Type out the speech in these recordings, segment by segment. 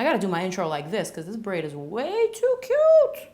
I gotta do my intro like this because this braid is way too cute.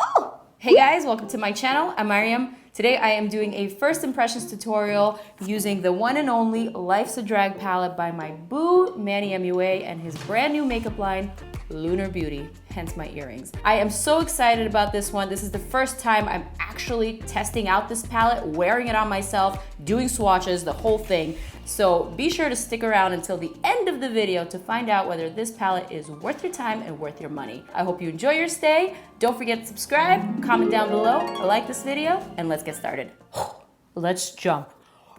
Oh! Hey guys, welcome to my channel. I'm Mariam. Today I am doing a first impressions tutorial using the one and only Life's a Drag palette by my boo, Manny MUA, and his brand new makeup line, Lunar Beauty, hence my earrings. I am so excited about this one. This is the first time I'm actually testing out this palette, wearing it on myself, doing swatches, the whole thing. So be sure to stick around until the end of the video to find out whether this palette is worth your time and worth your money. I hope you enjoy your stay. Don't forget to subscribe, comment down below, like this video, and let's get started. Let's jump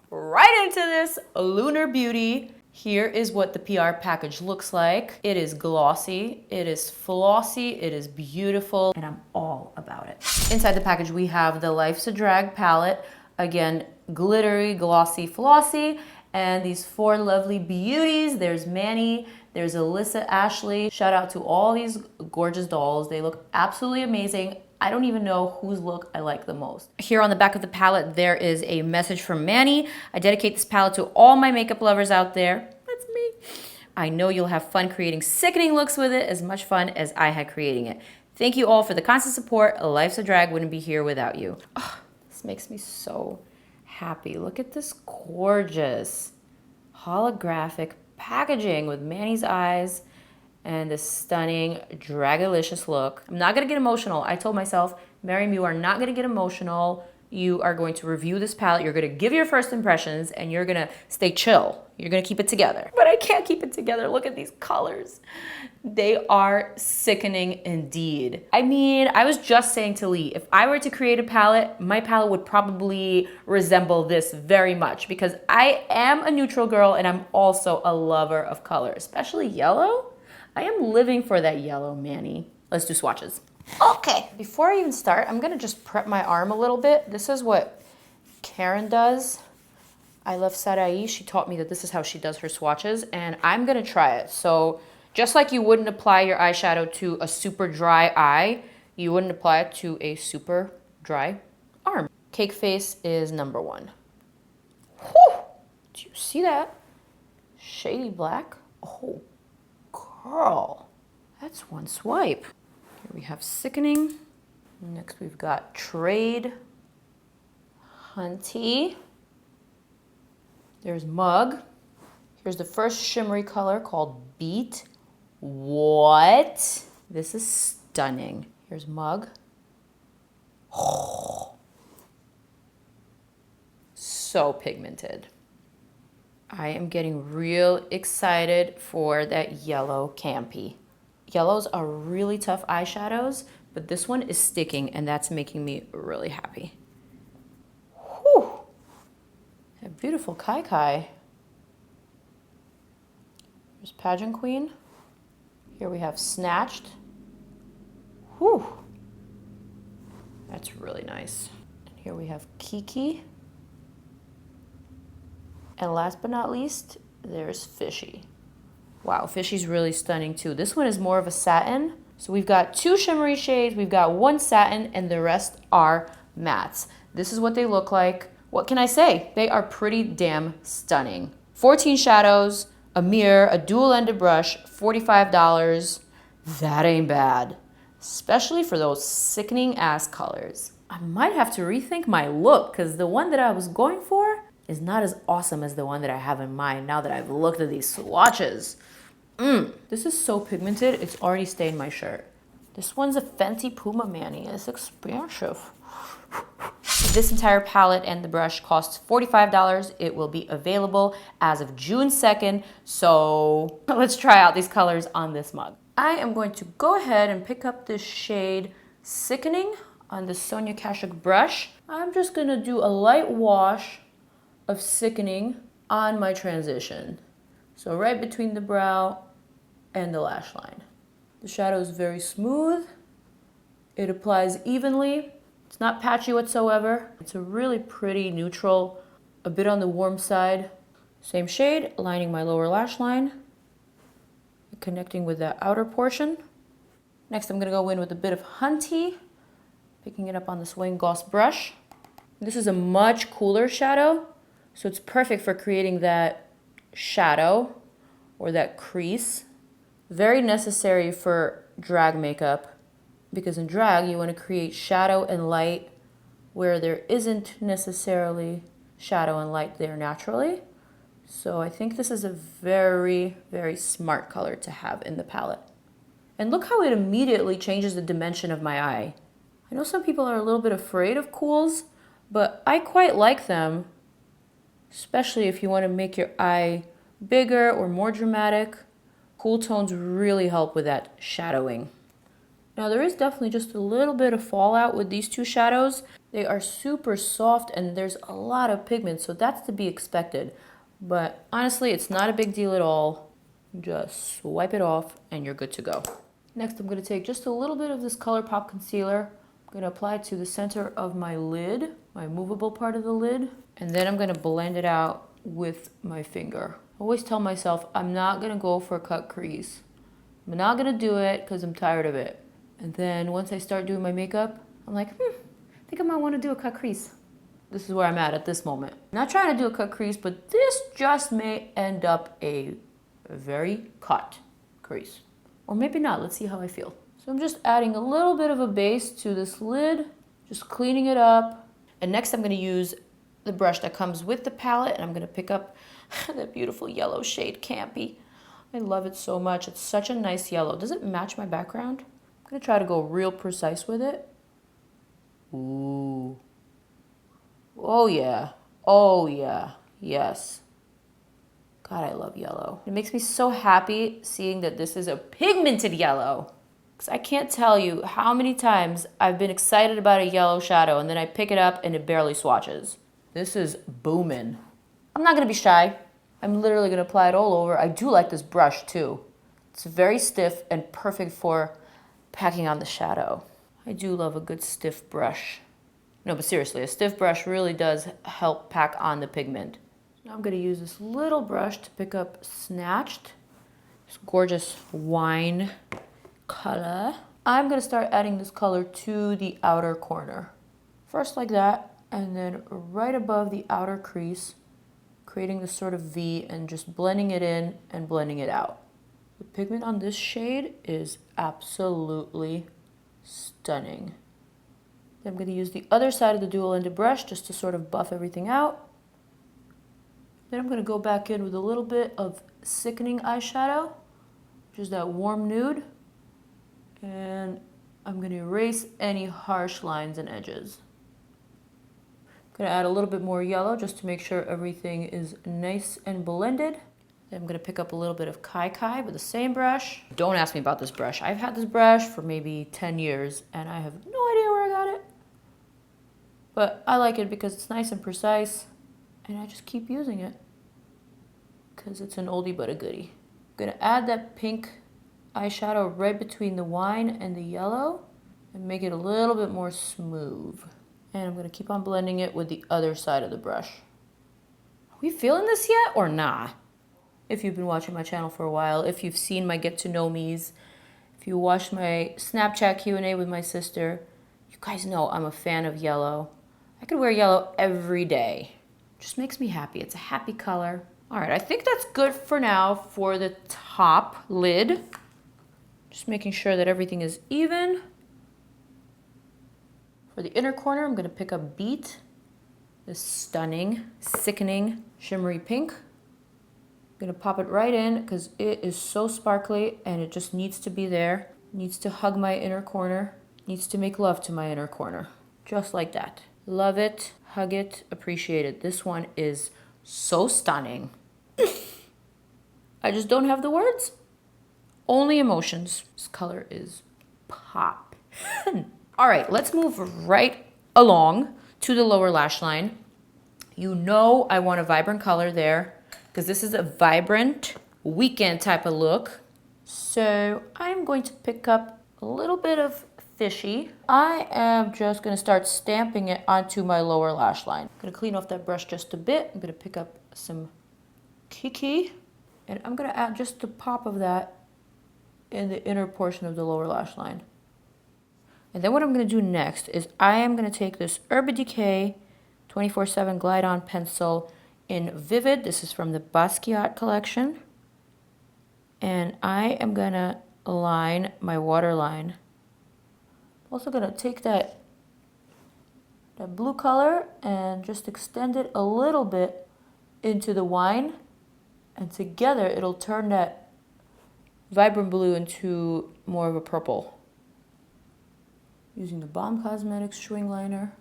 right into this Lunar Beauty. Here is what the PR package looks like. It is glossy, it is flossy, it is beautiful, and I'm all about it. Inside the package, we have the Life's a Drag palette. Again, glittery, glossy, flossy, and these four lovely beauties. There's Manny, there's Alyssa, Ashley. Shout out to all these gorgeous dolls. They look absolutely amazing. I don't even know whose look I like the most. Here on the back of the palette, there is a message from Manny. I dedicate this palette to all my makeup lovers out there. That's me. I know you'll have fun creating sickening looks with it, as much fun as I had creating it. Thank you all for the constant support. Life's a Drag wouldn't be here without you. Oh, this makes me so happy. Look at this gorgeous holographic packaging with Manny's eyes and this stunning Dragalicious look. I'm not gonna get emotional. I told myself, Mariam, you are not gonna get emotional. You are going to review this palette. You're gonna give your first impressions and you're gonna stay chill. You're gonna keep it together. But I can't keep it together. Look at these colors. They are sickening indeed. I mean, I was just saying to Lee, if I were to create a palette, my palette would probably resemble this very much because I am a neutral girl and I'm also a lover of color, especially yellow. I am living for that yellow, Manny. Let's do swatches. Okay, before I even start, I'm gonna just prep my arm a little bit. This is what Karen does. I love Sarai. She taught me that this is how she does her swatches, and I'm gonna try it. So just like you wouldn't apply your eyeshadow to a super dry eye, you wouldn't apply it to a super dry arm. Cake Face is number one. Whew! Do you see that? Shady black. Oh, girl. That's one swipe. Here we have Sickening. Next we've got Trade. Hunty. There's Mug. Here's the first shimmery color called Beat. What? This is stunning. Here's Mug. Oh. So pigmented. I am getting real excited for that yellow Campy. Yellows are really tough eyeshadows, but this one is sticking and that's making me really happy. Whew. A beautiful Kai Kai. Here's Pageant Queen. Here we have Snatched. Whew. That's really nice. And here we have Kiki. And last but not least, there's Fishy. Wow, Fishy's really stunning too. This one is more of a satin. So we've got two shimmery shades, we've got one satin, and the rest are mattes. This is what they look like. What can I say? They are pretty damn stunning. 14 shadows, a mirror, a dual-ended brush, $45. That ain't bad, especially for those sickening ass colors. I might have to rethink my look because the one that I was going for is not as awesome as the one that I have in mind now that I've looked at these swatches. This is so pigmented, it's already stained my shirt. This one's a FENTY PUMA, Manny. It's expensive. This entire palette and the brush costs $45. It will be available as of June 2nd. So let's try out these colors on this mug. I am going to go ahead and pick up this shade Sickening on the Sonia Kashuk brush. I'm just gonna do a light wash of Sickening on my transition. So right between the brow and the lash line. The shadow is very smooth. It applies evenly. It's not patchy whatsoever. It's a really pretty neutral, a bit on the warm side. Same shade, lining my lower lash line, connecting with that outer portion. Next, I'm gonna go in with a bit of Hunty, picking it up on the Swing Gloss brush. This is a much cooler shadow, so it's perfect for creating that shadow or that crease Very necessary for drag makeup, because in drag you want to create shadow and light where there isn't necessarily shadow and light there naturally. So I think this is a very, very smart color to have in the palette. And look how it immediately changes the dimension of my eye. I know some people are a little bit afraid of cools, but I quite like them, especially if you want to make your eye bigger or more dramatic. Cool tones really help with that shadowing. Now there is definitely just a little bit of fallout with these two shadows. They are super soft and there's a lot of pigment, so that's to be expected. But honestly, it's not a big deal at all. Just wipe it off and you're good to go. Next, I'm going to take just a little bit of this ColourPop concealer. I'm going to apply it to the center of my lid, my movable part of the lid. And then I'm going to blend it out with my finger. I always tell myself I'm not going to go for a cut crease. I'm not going to do it because I'm tired of it. And then once I start doing my makeup, I'm like, I think I might want to do a cut crease. This is where I'm at this moment. I'm not trying to do a cut crease, but this just may end up a very cut crease. Or maybe not, let's see how I feel. So I'm just adding a little bit of a base to this lid, just cleaning it up. And next I'm gonna use the brush that comes with the palette, and I'm gonna pick up that beautiful yellow shade, Campy. I love it so much, it's such a nice yellow. Does it match my background? I'm gonna try to go real precise with it. Ooh. Oh yeah, oh yeah, yes. God, I love yellow. It makes me so happy seeing that this is a pigmented yellow. Because I can't tell you how many times I've been excited about a yellow shadow and then I pick it up and it barely swatches. This is booming. I'm not gonna be shy. I'm literally gonna apply it all over. I do like this brush too. It's very stiff and perfect for packing on the shadow. I do love a good stiff brush. No, but seriously, a stiff brush really does help pack on the pigment. Now I'm going to use this little brush to pick up Snatched, this gorgeous wine color. I'm going to start adding this color to the outer corner. First like that, and then right above the outer crease, creating this sort of V and just blending it in and blending it out. The pigment on this shade is absolutely stunning. Then I'm going to use the other side of the dual-ended brush just to sort of buff everything out. Then I'm going to go back in with a little bit of Sickening eyeshadow, which is that warm nude. And I'm going to erase any harsh lines and edges. I'm going to add a little bit more yellow just to make sure everything is nice and blended. Then I'm going to pick up a little bit of Kai Kai with the same brush. Don't ask me about this brush. I've had this brush for maybe 10 years and I have no idea where I got it. But I like it because it's nice and precise and I just keep using it because it's an oldie but a goodie. I'm going to add that pink eyeshadow right between the wine and the yellow and make it a little bit more smooth. And I'm going to keep on blending it with the other side of the brush. Are we feeling this yet or nah? If you've been watching my channel for a while, if you've seen my get to know me's, if you watched my Snapchat Q&A with my sister, you guys know I'm a fan of yellow. I could wear yellow every day. It just makes me happy. It's a happy color. All right, I think that's good for now for the top lid. Just making sure that everything is even. For the inner corner, I'm going to pick up Beat, this stunning, sickening, shimmery pink. I'm going to pop it right in because it is so sparkly and it just needs to be there. It needs to hug my inner corner. It needs to make love to my inner corner. Just like that. Love it, hug it, appreciate it. This one is so stunning. I just don't have the words. Only emotions. This color is pop. All right, let's move right along to the lower lash line. You know I want a vibrant color there because this is a vibrant weekend type of look. So I'm going to pick up a little bit of Fishy. I am just going to start stamping it onto my lower lash line. I'm going to clean off that brush just a bit. I'm going to pick up some Kiki and I'm going to add just the pop of that in the inner portion of the lower lash line. And then what I'm going to do next is I am going to take this Urban Decay 24/7 Glide On Pencil in Vivid. This is from the Basquiat collection. And I am gonna line my waterline. I'm also gonna take that blue color and just extend it a little bit into the wine. And together it'll turn that vibrant blue into more of a purple. Using the BALM Cosmetics Schwing Liner.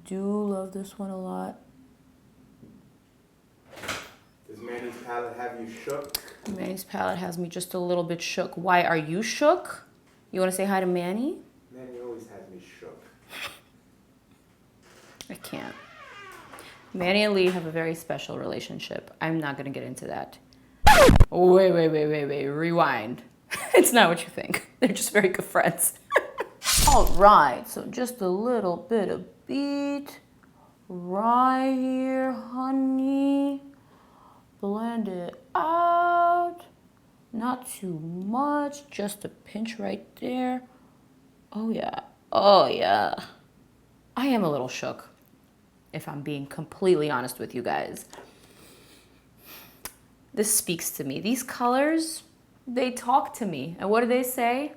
Do love this one a lot. Does Manny's palette have you shook? Manny's palette has me just a little bit shook. Why are you shook? You want to say hi to Manny? Manny always has me shook. I can't. Manny and Lee have a very special relationship. I'm not going to get into that. Wait. Rewind. It's not what you think. They're just very good friends. All right, so just a little bit of beat right here, honey. Blend it out. Not too much, just a pinch right there. Oh yeah, oh yeah. I am a little shook, if I'm being completely honest with you guys. This speaks to me. These colors, they talk to me. And what do they say?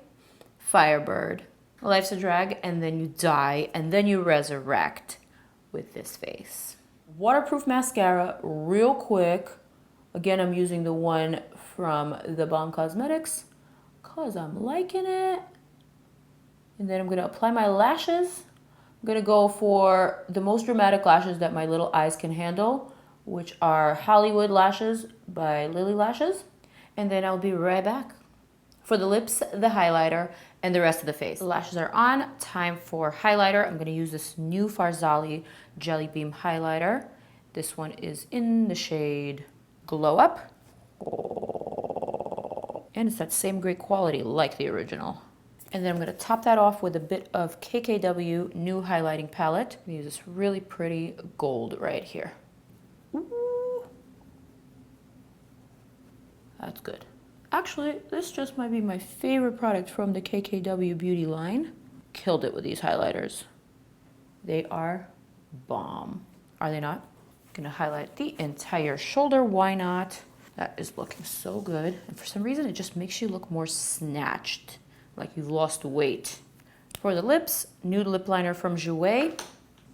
Firebird. Life's a drag, and then you die, and then you resurrect with this face. Waterproof mascara, real quick. Again, I'm using the one from the BALM Cosmetics because I'm liking it. And then I'm gonna apply my lashes. I'm gonna go for the most dramatic lashes that my little eyes can handle, which are Hollywood Lashes by Lily Lashes. And then I'll be right back. For the lips, the highlighter, and the rest of the face. The lashes are on, time for highlighter. I'm gonna use this new FARSALI Jellybeam Highlighter. This one is in the shade Glow Up. And it's that same great quality like the original. And then I'm gonna top that off with a bit of KKW New Highlighting Palette. I'm gonna use this really pretty gold right here. Ooh. That's good. Actually, this just might be my favorite product from the KKW Beauty line. Killed it with these highlighters. They are bomb. Are they not? I'm gonna highlight the entire shoulder, why not? That is looking so good. And for some reason, it just makes you look more snatched, like you've lost weight. For the lips, Nude lip liner from JOUER,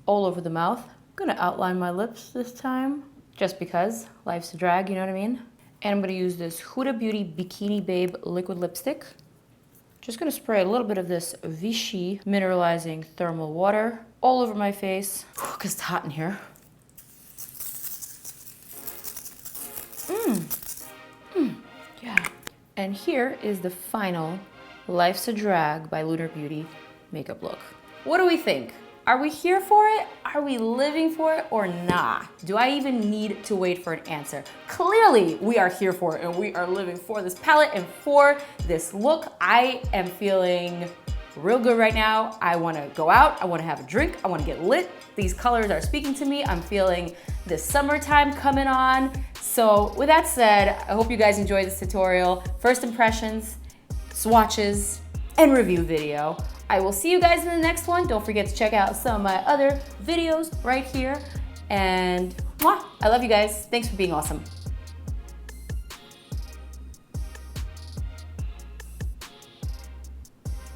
all over the mouth. I'm gonna outline my lips this time, just because life's a drag, you know what I mean? And I'm gonna use this Huda Beauty Bikini Babe liquid lipstick. Just gonna spray a little bit of this Vichy mineralizing thermal water all over my face, because it's hot in here. Yeah. And here is the final Life's a Drag by Lunar Beauty makeup look. What do we think? Are we here for it? Are we living for it or not? Do I even need to wait for an answer? Clearly, we are here for it and we are living for this palette and for this look. I am feeling real good right now. I wanna go out, I wanna have a drink, I wanna get lit. These colors are speaking to me. I'm feeling the summertime coming on. So with that said, I hope you guys enjoyed this tutorial. First impressions, swatches, and review video. I will see you guys in the next one. Don't forget to check out some of my other videos right here. And mwah, I love you guys. Thanks for being awesome.